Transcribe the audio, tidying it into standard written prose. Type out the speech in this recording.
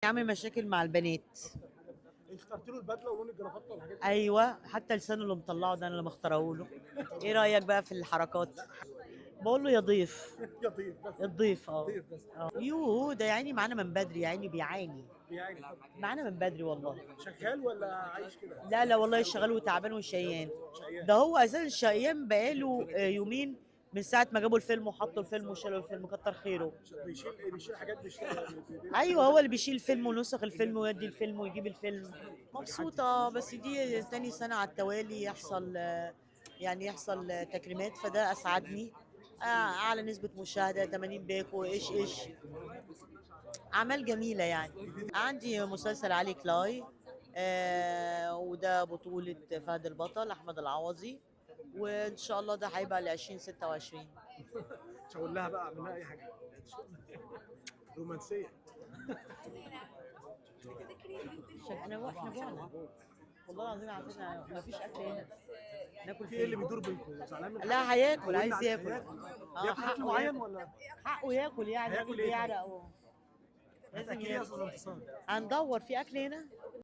عامل مشاكل مع البنات. اخترت له البدله ولون الجرافطه والحاجات دي. ايوه، حتى لسانه اللي مطلعه ده انا اللي مختاره له. ايه رايك بقى في الحركات؟ بقول له يا ضيف. يا ضيف بس. الضيف ضيف بس. يوه ده يعني معانا من بدري، يعني بيعاني يعني معانا من بدري والله. شغال ولا عايش كده؟ لا لا والله شغال وتعبان وشيان. شقيان. ده هو اساسا شقيان بقاله يومين من ساعه ما جابوا الفيلم وحطوا الفيلم وشالوا الفيلم، كتر خيره. بيشيل حاجات ايوه هو اللي بيشيل الفيلم ونسخ الفيلم ويدي الفيلم ويجيب الفيلم. مبسوطه، بس دي تاني سنه على التوالي يحصل يعني يحصل تكريمات، فده اسعدني. اعلى نسبه مشاهده 80 باكو ايش ايش، اعمال جميله يعني. عندي مسلسل علي كلاي، وده بطوله فهد البطل احمد العوضي، وان شاء الله ده هيبقى ل 2026. مش هقول لها بقى اعمل لها اي حاجه رومانسيه. احنا جوعنا والله العظيم، على فكره ما فيش اكل هنا ناكل في ايه اللي فين. بيدور بينكم؟ زعلان من حاجة؟ لا هياكل، قولنا عايز ياكل. ياكل اكل معين ولا حقه ياكل، يعني هياكل الراجل ايه طيب؟ بيعرق لازم هتاكلي ايه يا ياكل. استاذ انتصار؟ هندور في اكل هنا.